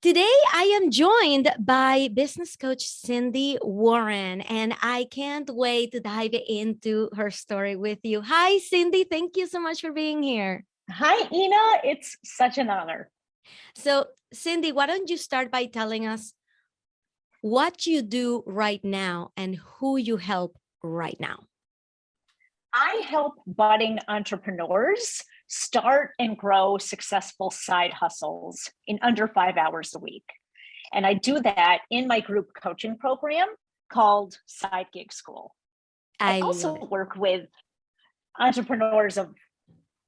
Today, I am joined by business coach Sindy Warren, and I can't wait to dive into her story with you. Hi, Sindy. Thank you so much for being here. Hi, Ina. It's such an honor. So, Sindy, why don't you start by telling us what you do right now and who you help right now? I help budding entrepreneurs start and grow successful side hustles in under 5 hours a week. And I do that in my group coaching program called Side Gig School. I also work with entrepreneurs of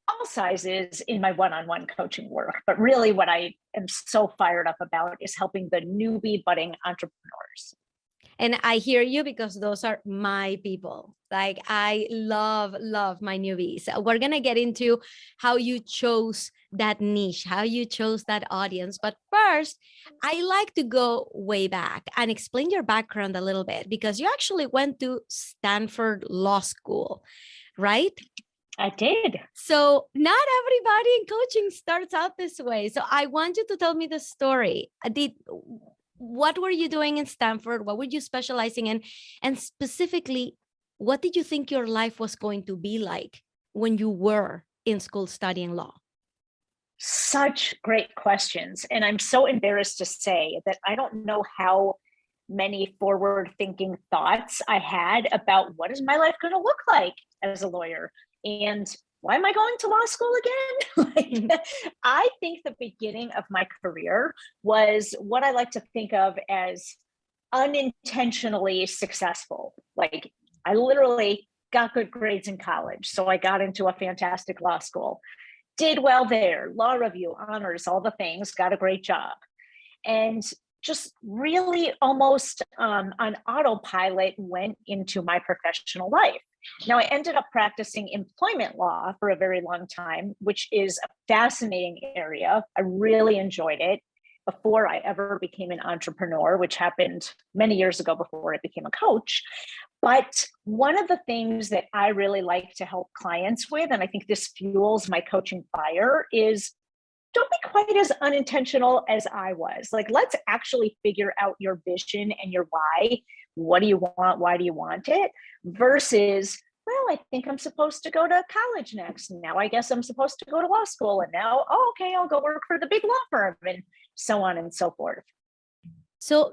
all sizes in my one-on-one coaching work. But really what I am so fired up about is helping the newbie budding entrepreneurs. And I hear you because those are my people. Like I love my newbies. We're going to get into how you chose that niche, how you chose that audience. But first, I like to go way back and explain your background a little bit because you actually went to Stanford Law School, right? I did. So not everybody in coaching starts out this way. So I want you to tell me the story. What were you doing in Stanford? What were you specializing in? And specifically, what did you think your life was going to be like when you were in school studying law? Such great questions. And I'm so embarrassed to say that I don't know how many forward-thinking thoughts I had about what is my life going to look like as a lawyer? And why am I going to law school again? I think the beginning of my career was what I like to think of as unintentionally successful. Like I literally got good grades in college. So I got into a fantastic law school, did well there, law review, honors, all the things, got a great job. And just really almost on autopilot went into my professional life. Now, I ended up practicing employment law for a very long time, which is a fascinating area. I really enjoyed it before I ever became an entrepreneur, which happened many years ago before I became a coach. But one of the things that I really like to help clients with, and I think this fuels my coaching fire, is don't be quite as unintentional as I was. Like, let's actually figure out your vision and your why. What do you want? Why do you want it? Versus, well, I think I'm supposed to go to college next. Now I guess I'm supposed to go to law school. And now, oh, okay, I'll go work for the big law firm and so on and so forth. So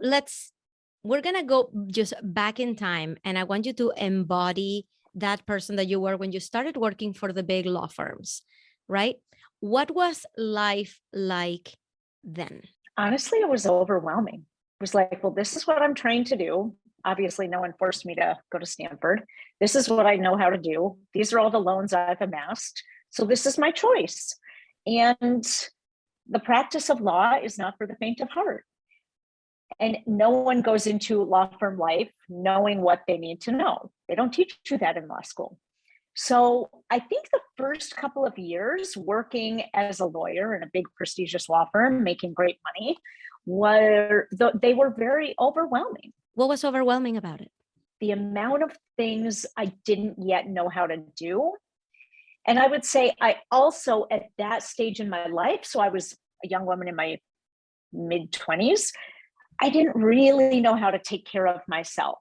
we're going to go just back in time. And I want you to embody that person that you were when you started working for the big law firms, right? What was life like then? Honestly, it was overwhelming. It was like, well, this is what I'm trained to do. Obviously, no one forced me to go to Stanford. This is what I know how to do. These are all the loans I've amassed. So this is my choice. And the practice of law is not for the faint of heart. And no one goes into law firm life knowing what they need to know. They don't teach you that in law school. So I think the first couple of years working as a lawyer in a big prestigious law firm, making great money, they were very overwhelming. What was overwhelming about it? The amount of things I didn't yet know how to do. And I would say I also at that stage in my life, so I was a young woman in my mid-20s, I didn't really know how to take care of myself.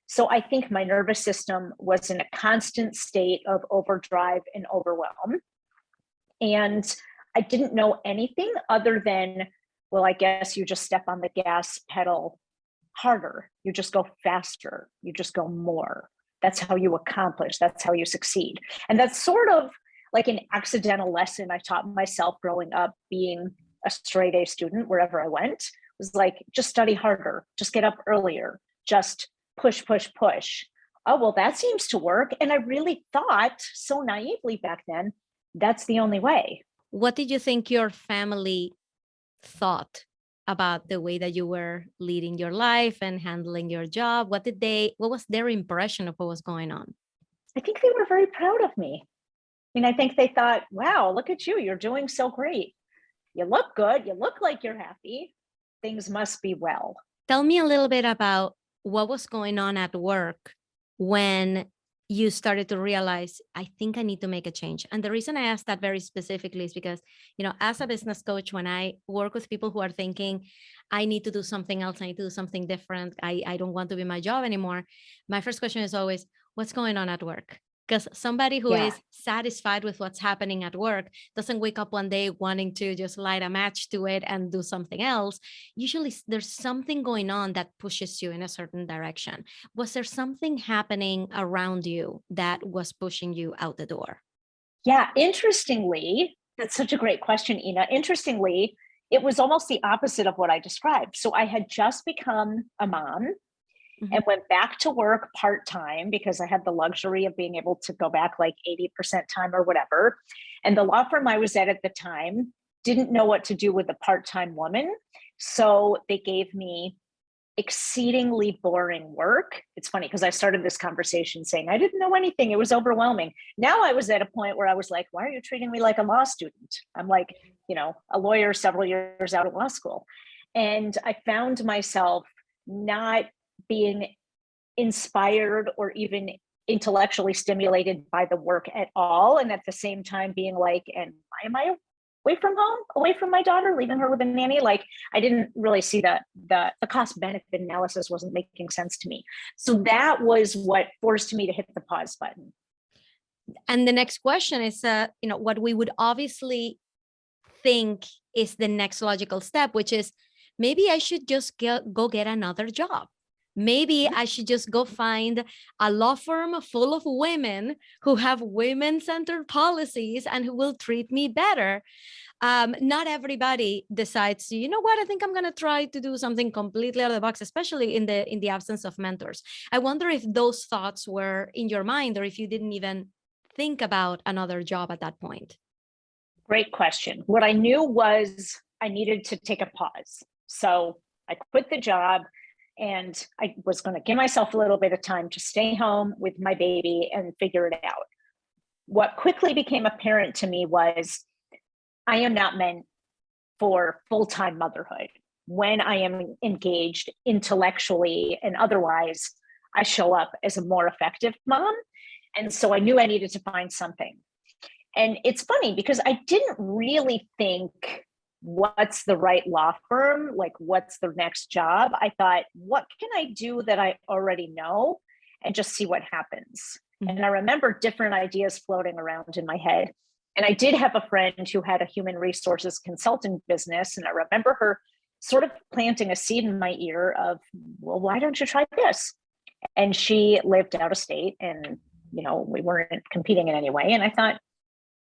So I think my nervous system was in a constant state of overdrive and overwhelm. And I didn't know anything other than, well, I guess you just step on the gas pedal harder. You just go faster. You just go more. That's how you accomplish. That's how you succeed. And that's sort of like an accidental lesson I taught myself growing up, being a straight A student wherever I went. It was like, just study harder, just get up earlier, just push. Oh, well, that seems to work. And I really thought so naively back then, that's the only way. What did you think your family thought about the way that you were leading your life and handling your job? What was their impression of what was going on? I think they were very proud of me. I mean, I think they thought, wow, look at you. You're doing so great. You look good. You look like you're happy. Things must be well. Tell me a little bit about what was going on at work when you started to realize, I think I need to make a change? And the reason I asked that very specifically is because, as a business coach, when I work with people who are thinking, I need to do something else, I need to do something different, I don't want to be my job anymore, my first question is always, what's going on at work? Because somebody who Yeah. is satisfied with what's happening at work doesn't wake up one day wanting to just light a match to it and do something else. Usually there's something going on that pushes you in a certain direction. Was there something happening around you that was pushing you out the door? Yeah, interestingly, that's such a great question, Ina. Interestingly, it was almost the opposite of what I described. So I had just become a mom Mhm. and went back to work part-time because I had the luxury of being able to go back like 80% time or whatever. And the law firm I was at the time didn't know what to do with a part-time woman. So they gave me exceedingly boring work. It's funny because I started this conversation saying I didn't know anything. It was overwhelming. Now I was at a point where I was like, why are you treating me like a law student? I'm like, a lawyer several years out of law school. And I found myself not being inspired or even intellectually stimulated by the work at all. And at the same time being like, and why am I away from home, away from my daughter, leaving her with a nanny? Like I didn't really see that the cost benefit analysis wasn't making sense to me. So that was what forced me to hit the pause button. And the next question is, what we would obviously think is the next logical step, which is maybe I should just go get another job. Maybe I should just go find a law firm full of women who have women-centered policies and who will treat me better. Not everybody decides to, you know what, I think I'm going to try to do something completely out of the box, especially in the absence of mentors. I wonder if those thoughts were in your mind, or if you didn't even think about another job at that point. Great question. What I knew was I needed to take a pause. So I quit the job and I was going to give myself a little bit of time to stay home with my baby and figure it out. What quickly became apparent to me was I am not meant for full-time motherhood. When I am engaged intellectually and otherwise, I show up as a more effective mom. And so I knew I needed to find something. And it's funny because I didn't really think what's the right law firm, like what's the next job. I thought, what can I do that I already know and just see what happens. Mhm. And I remember different ideas floating around in my head. And I did have a friend who had a human resources consulting business. And I remember her sort of planting a seed in my ear of, well, why don't you try this? And she lived out of state and, we weren't competing in any way. And I thought,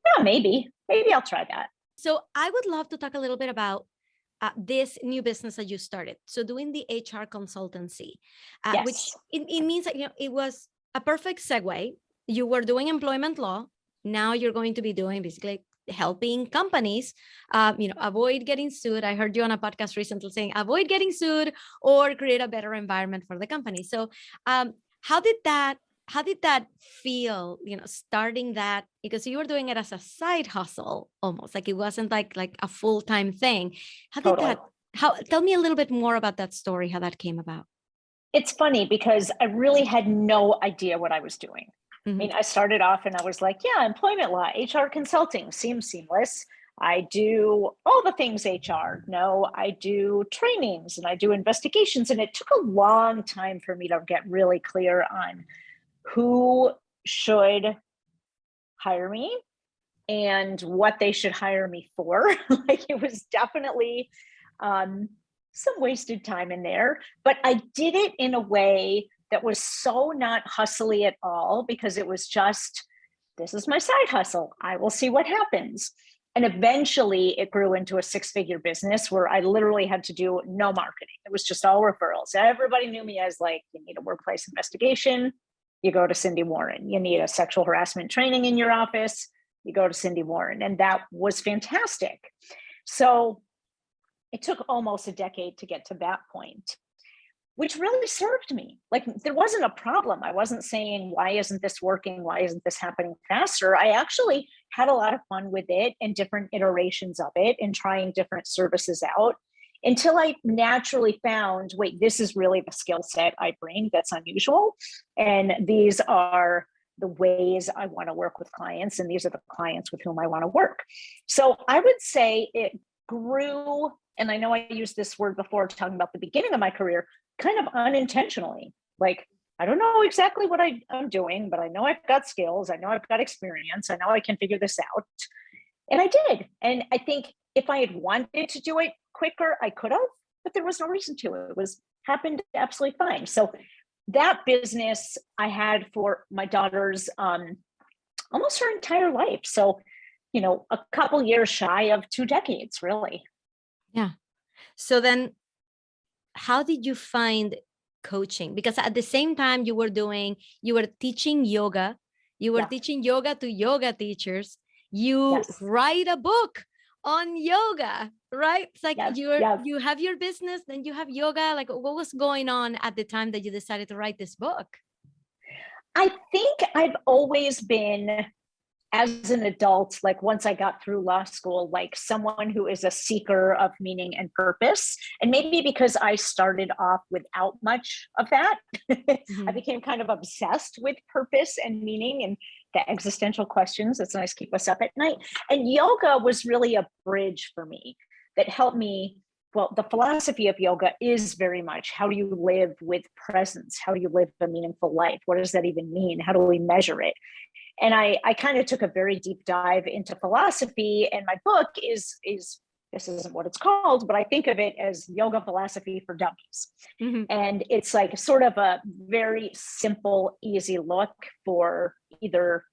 yeah, maybe I'll try that. So I would love to talk a little bit about this new business that you started. So doing the HR consultancy, which Yes, it means that it was a perfect segue. You were doing employment law. Now you're going to be doing basically helping companies, avoid getting sued. I heard you on a podcast recently saying avoid getting sued or create a better environment for the company. So how did that feel, starting that, because you were doing it as a side hustle, almost like it wasn't like a full-time thing. How did totally. that tell me a little bit more about that story, how that came about. It's funny because I really had no idea what I was doing. I Mhm. mean, I started off and I was like, yeah, employment law, HR consulting seems seamless. I do all the things HR. No, I do trainings and I do investigations. And it took a long time for me to get really clear on who should hire me and what they should hire me for. Like it was definitely some wasted time in there, but I did it in a way that was so not hustly at all because it was just, this is my side hustle. I will see what happens. And eventually it grew into a 6-figure business where I literally had to do no marketing. It was just all referrals. Everybody knew me as like, you need a workplace investigation, you go to Sindy Warren. You need a sexual harassment training in your office, you go to Sindy Warren. And that was fantastic. So it took almost a decade to get to that point, which really served me. Like there wasn't a problem. I wasn't saying, why isn't this working? Why isn't this happening faster? I actually had a lot of fun with it and different iterations of it and trying different services out until I naturally found, wait, this is really the skill set I bring that's unusual. And these are the ways I want to work with clients, and these are the clients with whom I want to work. So I would say it grew, and I know I used this word before talking about the beginning of my career, kind of unintentionally. Like, I don't know exactly what I'm doing, but I know I've got skills. I know I've got experience. I know I can figure this out. And I did. And I think if I had wanted to do it quicker, I could have, but there was no reason to. It was happened absolutely fine. So that business I had for my daughter's almost her entire life. So, a couple years shy of 2 decades, really. Yeah. So then how did you find coaching? Because at the same time you were teaching yoga, teaching yoga to yoga teachers, you Yes. write a book on yoga, right? It's like Yes. you have your business, then you have yoga. Like, what was going on at the time that you decided to write this book? I think I've always been, as an adult, like once I got through law school, like someone who is a seeker of meaning and purpose. And maybe because I started off without much of that, I became kind of obsessed with purpose and meaning and the existential questions that's nice keep us up at night. And yoga was really a bridge for me that helped me. Well, the philosophy of yoga is very much, how do you live with presence? How do you live a meaningful life? What does that even mean? How do we measure it? And I kind of took a very deep dive into philosophy, and my book is this isn't what it's called, but I think of it as yoga philosophy for dummies. And it's like sort of a very simple, easy look for either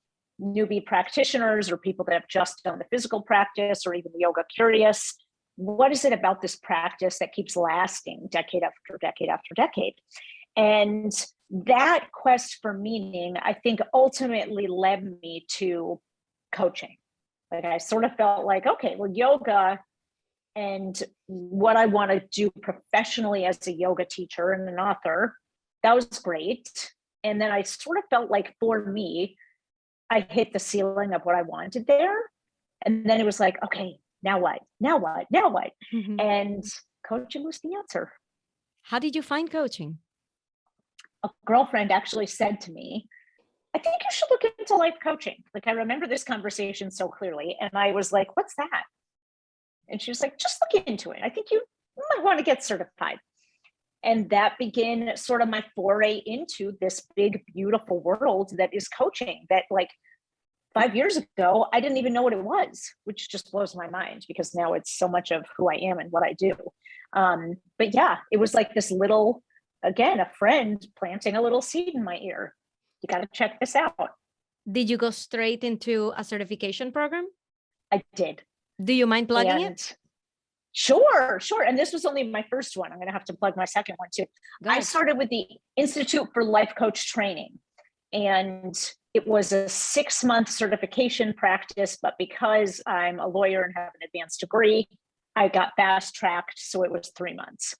newbie practitioners or people that have just done the physical practice or even yoga curious. What is it about this practice that keeps lasting decade after decade after decade? And that quest for meaning, I think, ultimately led me to coaching. Like, I sort of felt like, okay, well, yoga and what I want to do professionally as a yoga teacher and an author, that was great. And then I sort of felt like, for me, I hit the ceiling of what I wanted there. And then it was like, okay, now what? Now what? Now what? And coaching was the answer. How did you find coaching? A girlfriend actually said to me, I think you should look into life coaching. Like, I remember this conversation so clearly. And I was like, what's that? And she was like, just look into it. I think you might want to get certified. And that began sort of my foray into this big, beautiful world that is coaching, that, like, 5 years ago, I didn't even know what it was, which just blows my mind because now it's so much of who I am and what I do. But yeah, it was like this little, again, a friend planting a little seed in my ear. You got to check this out. Did you go straight into a certification program? I did. Do you mind plugging it? Sure. And this was only my first one. I'm going to have to plug my second one too. I started with the Institute for Life Coach Training, and it was a 6-month certification practice, but because I'm a lawyer and have an advanced degree, I got fast tracked. So it was 3 months.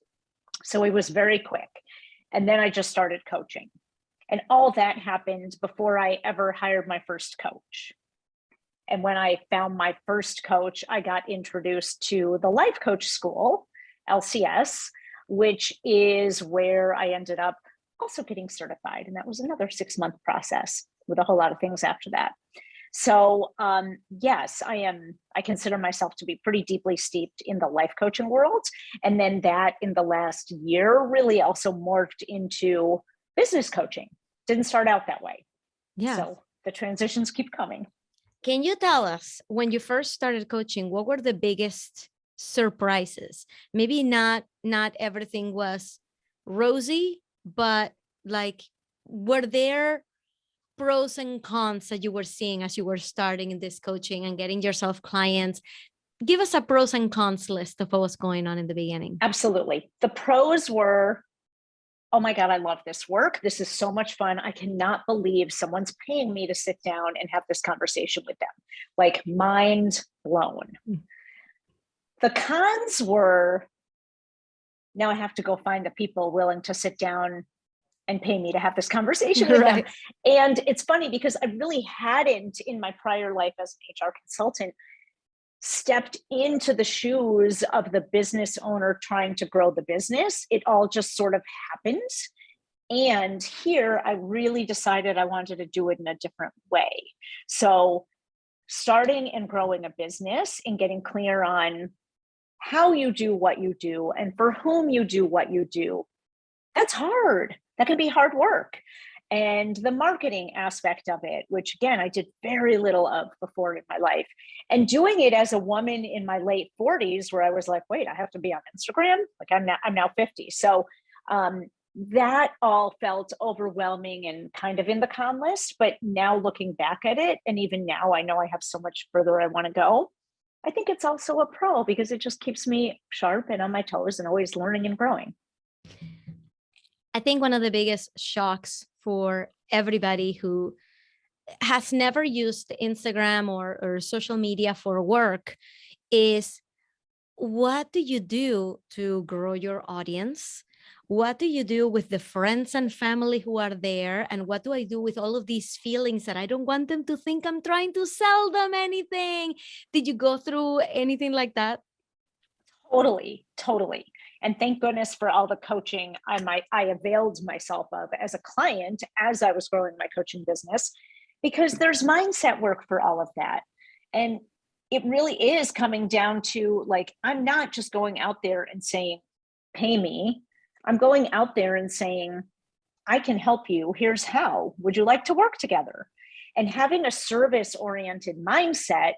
So it was very quick. And then I just started coaching. And all that happened before I ever hired my first coach. And when I found my first coach, I got introduced to the Life Coach School, LCS, which is where I ended up also getting certified. And that was another 6-month process with a whole lot of things after that. So yes, I consider myself to be pretty deeply steeped in the life coaching world. And then that in the last year really also morphed into business coaching. Didn't start out that way. Yeah. So the transitions keep coming. Can you tell us, when you first started coaching, what were the biggest surprises? Maybe not everything was rosy, but like, were there pros and cons that you were seeing as you were starting in this coaching and getting yourself clients? Give us a pros and cons list of what was going on in the beginning. Absolutely. The pros were, oh my God, I love this work. This is so much fun. I cannot believe someone's paying me to sit down and have this conversation with them. Like, mind blown. The cons were, now I have to go find the people willing to sit down and pay me to have this conversation with them. And it's funny because I really hadn't, in my prior life as an HR consultant, stepped into the shoes of the business owner trying to grow the business. It all just sort of happened. And here I really decided I wanted to do it in a different way. So starting and growing a business and getting clear on how you do what you do and for whom you do what you do, that's hard. That can be hard work. And the marketing aspect of it, which again, I did very little of before in my life. And doing it as a woman in my late 40s, where I was like, wait, I have to be on Instagram? Like I'm now 50. So that all felt overwhelming and kind of in the con list. But now looking back at it, and even now I know I have so much further I want to go. I think it's also a pro because it just keeps me sharp and on my toes and always learning and growing. I think one of the biggest shocks for everybody who has never used Instagram or social media for work is, what do you do to grow your audience? What do you do with the friends and family who are there? And what do I do with all of these feelings that I don't want them to think I'm trying to sell them anything? Did you go through anything like that? Totally. And thank goodness for all the coaching I availed myself of as a client as I was growing my coaching business, because there's mindset work for all of that. And it really is coming down to, like, I'm not just going out there and saying, pay me. I'm going out there and saying, I can help you. Here's how. Would you like to work together? And having a service-oriented mindset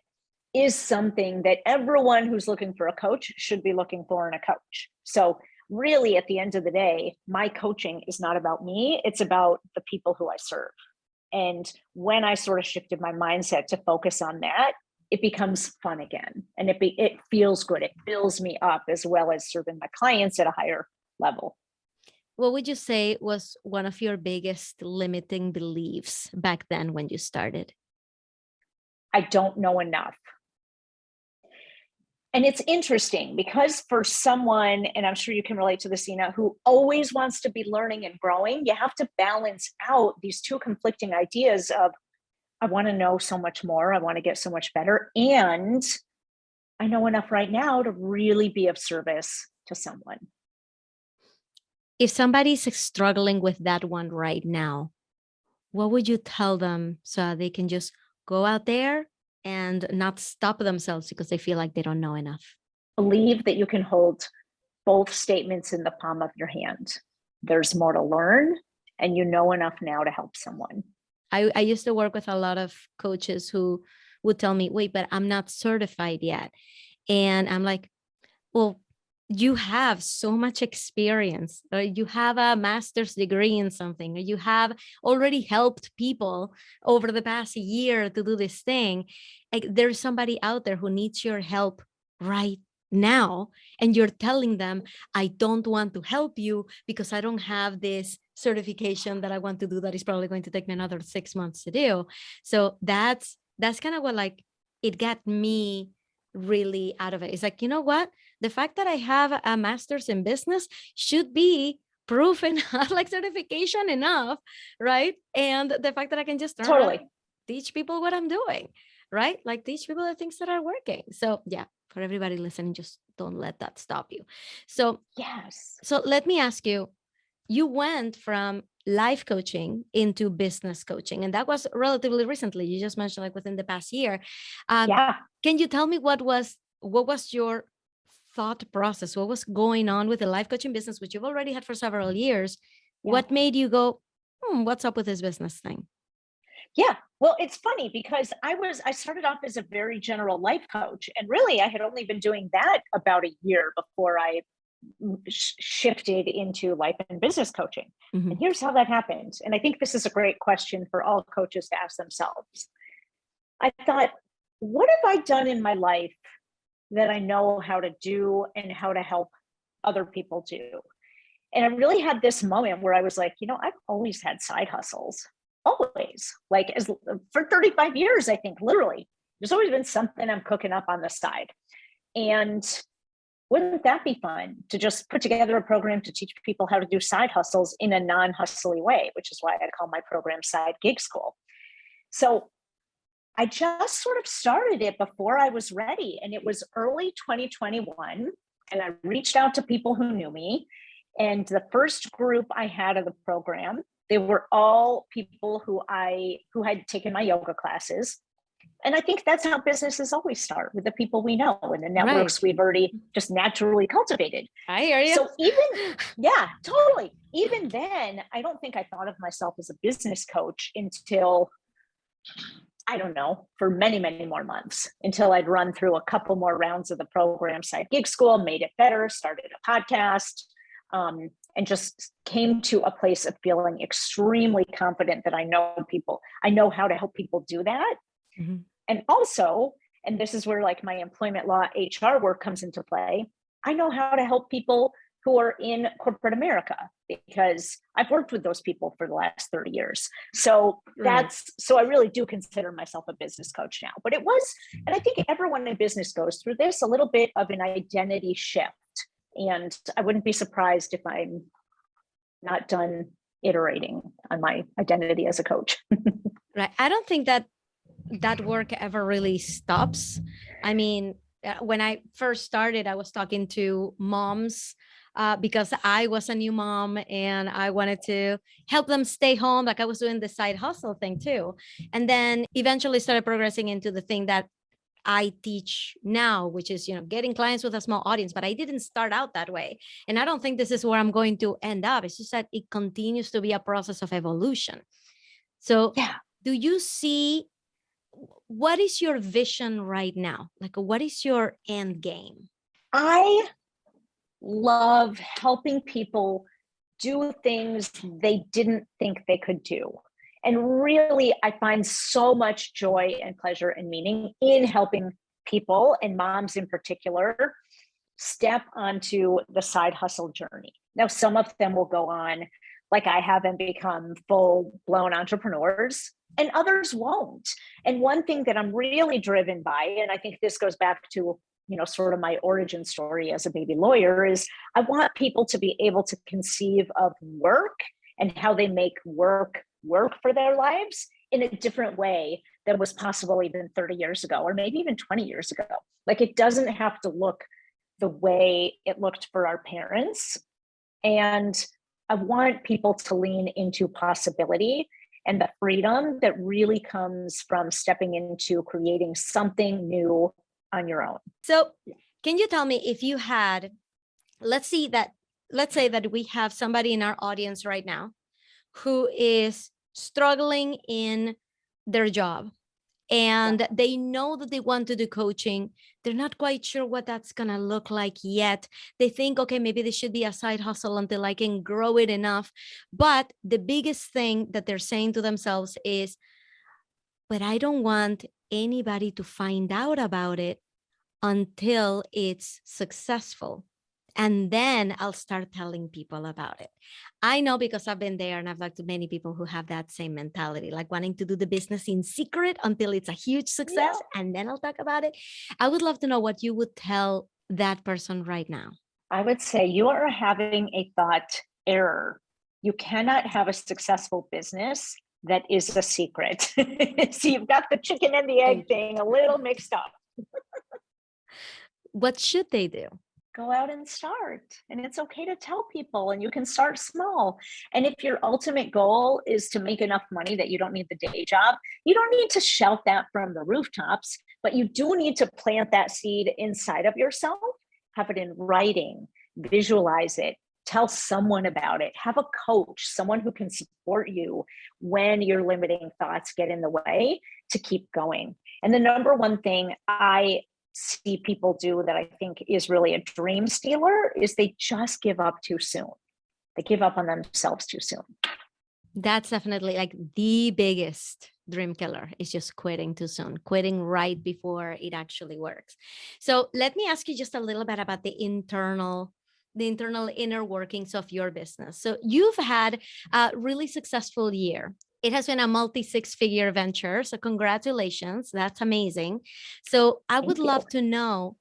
is something that everyone who's looking for a coach should be looking for in a coach. So really, at the end of the day, my coaching is not about me. It's about the people who I serve. And when I sort of shifted my mindset to focus on that, it becomes fun again. And it feels good. It fills me up, as well as serving my clients at a higher level. What would you say was one of your biggest limiting beliefs back then when you started? I don't know enough. And it's interesting because for someone, and I'm sure you can relate to this, Ina, who always wants to be learning and growing, you have to balance out these two conflicting ideas of, I want to know so much more, I want to get so much better, and I know enough right now to really be of service to someone. If somebody's struggling with that one right now, what would you tell them so they can just go out there and not stop themselves because they feel like they don't know enough? Believe that you can hold both statements in the palm of your hand. There's more to learn, and you know enough now to help someone. I used to work with a lot of coaches who would tell me, wait, but I'm not certified yet. And I'm like, well, you have so much experience, or you have a master's degree in something, or you have already helped people over the past year to do this thing. Like, there's somebody out there who needs your help right now, and you're telling them, I don't want to help you because I don't have this certification that I want to do that is probably going to take me another 6 months to do. So that's kind of what, like, it got me really out of it. It's like, you know what? The fact that I have a master's in business should be proof enough, like certification enough, right? And the fact that I can just turn around and teach people what I'm doing, right? Like, teach people the things that are working. So yeah, for everybody listening, just don't let that stop you. So yes. So let me ask you, you went from life coaching into business coaching, and that was relatively recently. You just mentioned, like, within the past year. Yeah. Can you tell me what was your thought process? What was going on with the life coaching business, which you've already had for several years? Yeah. What made you go, what's up with this business thing? Yeah. Well, it's funny because I started off as a very general life coach, and really I had only been doing that about a year before I shifted into life and business coaching. Mm-hmm. And here's how that happened. And I think this is a great question for all coaches to ask themselves. I thought, what have I done in my life that I know how to do and how to help other people do? And I really had this moment where I was like, I've always had side hustles, always, like for 35 years, I think, literally, there's always been something I'm cooking up on the side. And wouldn't that be fun to just put together a program to teach people how to do side hustles in a non-hustly way, which is why I call my program Side Gig School. So I just sort of started it before I was ready. And it was early 2021. And I reached out to people who knew me. And the first group I had of the program, they were all people who had taken my yoga classes. And I think that's how businesses always start, with the people we know and the networks we've already just naturally cultivated. I hear you. So yeah, totally. Even then, I don't think I thought of myself as a business coach until, I don't know, for many, many more months, until I'd run through a couple more rounds of the program, Side Gig School, made it better, started a podcast, and just came to a place of feeling extremely confident that I know how to help people do that. Mm-hmm. And also, and this is where like my employment law, HR work comes into play, I know how to help people who are in corporate America, because I've worked with those people for the last 30 years. So so I really do consider myself a business coach now. But it was, and I think everyone in business goes through this, a little bit of an identity shift. And I wouldn't be surprised if I'm not done iterating on my identity as a coach. Right. I don't think that work ever really stops. I mean, when I first started, I was talking to moms because I was a new mom and I wanted to help them stay home. Like I was doing the side hustle thing too. And then eventually started progressing into the thing that I teach now, which is, getting clients with a small audience, but I didn't start out that way. And I don't think this is where I'm going to end up. It's just that it continues to be a process of evolution. So yeah. Do you see, what is your vision right now? Like, what is your end game? I love helping people do things they didn't think they could do. And really, I find so much joy and pleasure and meaning in helping people, and moms in particular, step onto the side hustle journey. Now, some of them will go on, like I have, and become full-blown entrepreneurs, and others won't. And one thing that I'm really driven by, and I think this goes back to, sort of my origin story as a baby lawyer, is I want people to be able to conceive of work and how they make work for their lives in a different way than was possible even 30 years ago, or maybe even 20 years ago. Like, it doesn't have to look the way it looked for our parents. And I want people to lean into possibility and the freedom that really comes from stepping into creating something new on your own. So can you tell me, if you had, let's say that we have somebody in our audience right now who is struggling in their job, and they know that they want to do coaching. They're not quite sure what that's going to look like yet. They think, okay, maybe this should be a side hustle until I can grow it enough. But the biggest thing that they're saying to themselves is, but I don't want anybody to find out about it until it's successful. And then I'll start telling people about it. I know, because I've been there, and I've talked to many people who have that same mentality, like wanting to do the business in secret until it's a huge success, and then I'll talk about it. I would love to know what you would tell that person right now. I would say you are having a thought error. You cannot have a successful business that is a secret. So you've got the chicken and the egg thing a little mixed up. What should they do? Go out and start. And it's okay to tell people, and you can start small. And if your ultimate goal is to make enough money that you don't need the day job, you don't need to shout that from the rooftops, but you do need to plant that seed inside of yourself, have it in writing, visualize it, tell someone about it, have a coach, someone who can support you when your limiting thoughts get in the way, to keep going. And the number one thing I see people do that I think is really a dream stealer is they just give up too soon. They give up on themselves too soon. That's definitely like the biggest dream killer, is just quitting too soon, quitting right before it actually works. So let me ask you just a little bit about the internal inner workings of your business. So you've had a really successful year. It has been a multi-six-figure venture. So congratulations. That's amazing. So I would love to know,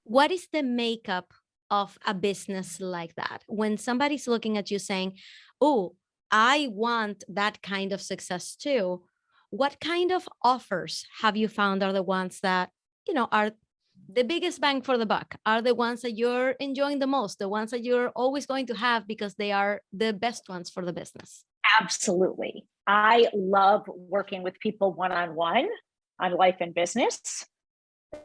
what is the makeup of a business like that? When somebody's looking at you saying, oh, I want that kind of success too. What kind of offers have you found are the ones that, are the biggest bang for the buck are the ones that you're enjoying the most, the ones that you're always going to have because they are the best ones for the business. Absolutely. I love working with people one-on-one on life and business,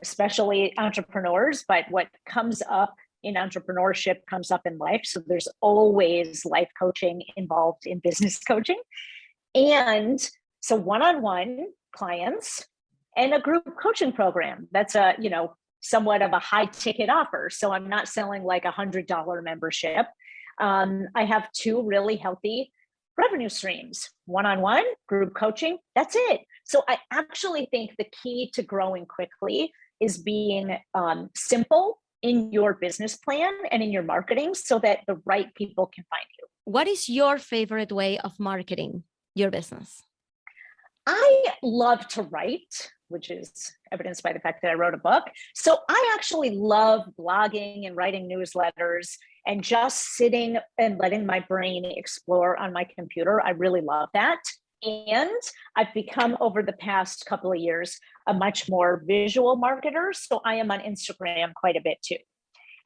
especially entrepreneurs, but what comes up in entrepreneurship comes up in life. So there's always life coaching involved in business coaching. And so one-on-one clients and a group coaching program. That's a, somewhat of a high ticket offer. So I'm not selling like $100 membership. I have two really healthy revenue streams, one-on-one, group coaching, that's it. So I actually think the key to growing quickly is being simple in your business plan and in your marketing so that the right people can find you. What is your favorite way of marketing your business? I love to write, which is evidenced by the fact that I wrote a book. So I actually love blogging and writing newsletters and just sitting and letting my brain explore on my computer. I really love that. And I've become, over the past couple of years, a much more visual marketer. So I am on Instagram quite a bit too.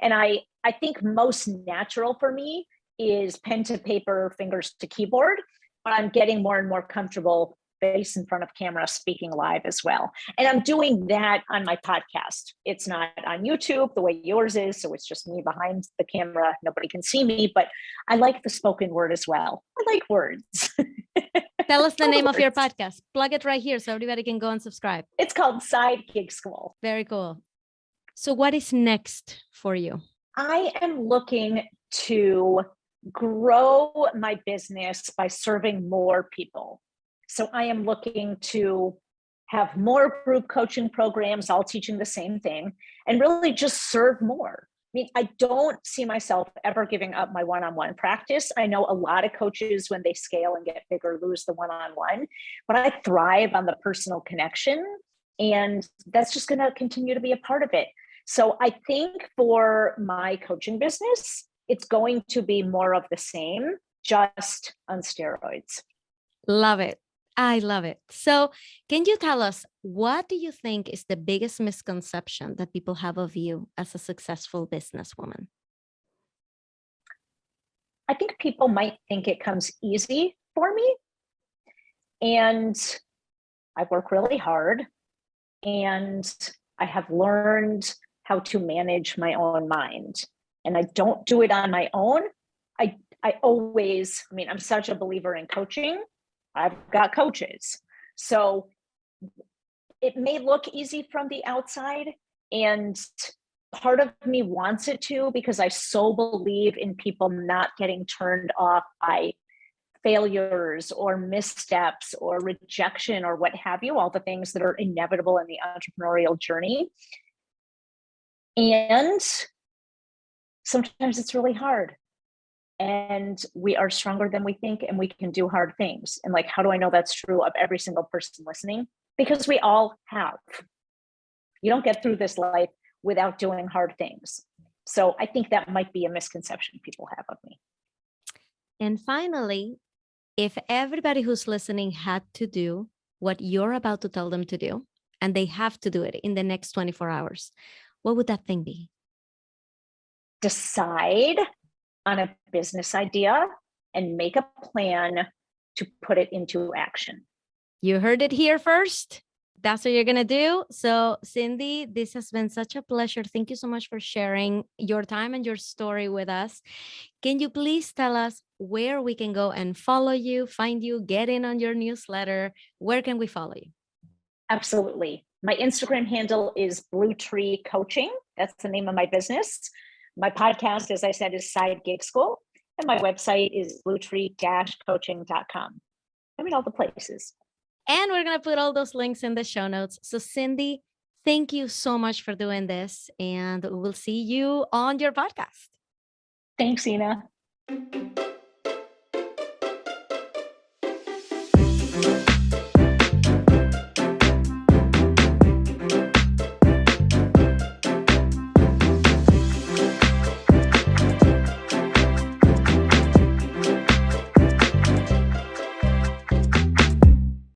And I think most natural for me is pen to paper, fingers to keyboard, but I'm getting more and more comfortable face in front of camera, speaking live as well. And I'm doing that on my podcast. It's not on YouTube the way yours is. So it's just me behind the camera. Nobody can see me, but I like the spoken word as well. I like words. Tell us the name of your podcast. Plug it right here so everybody can go and subscribe. It's called Side Gig School. Very cool. So what is next for you? I am looking to grow my business by serving more people. So I am looking to have more group coaching programs, all teaching the same thing, and really just serve more. I mean, I don't see myself ever giving up my one-on-one practice. I know a lot of coaches, when they scale and get bigger, lose the one-on-one, but I thrive on the personal connection, and that's just going to continue to be a part of it. So I think for my coaching business, it's going to be more of the same, just on steroids. Love it. I love it. So can you tell us, what do you think is the biggest misconception that people have of you as a successful businesswoman? I think people might think it comes easy for me. And I work really hard. And I have learned how to manage my own mind. And I don't do it on my own. I'm such a believer in coaching. I've got coaches. So it may look easy from the outside, and part of me wants it to, because I so believe in people not getting turned off by failures or missteps or rejection or what have you, all the things that are inevitable in the entrepreneurial journey. And sometimes it's really hard. And we are stronger than we think, and we can do hard things. And like, how do I know that's true of every single person listening? Because we all have. You don't get through this life without doing hard things. So I think that might be a misconception people have of me. And finally, if everybody who's listening had to do what you're about to tell them to do, and they have to do it in the next 24 hours, what would that thing be? Decide on a business idea and make a plan to put it into action. You heard it here first. That's what you're going to do. So, Sindy, this has been such a pleasure. Thank you so much for sharing your time and your story with us. Can you please tell us where we can go and follow you, find you, get in on your newsletter? Where can we follow you? Absolutely. My Instagram handle is Blue Tree Coaching. That's the name of my business. My podcast, as I said, is Side Gig School, and my website is bluetree-coaching.com. I mean, all the places. And we're going to put all those links in the show notes. So, Sindy, thank you so much for doing this, and we'll see you on your podcast. Thanks, Ina.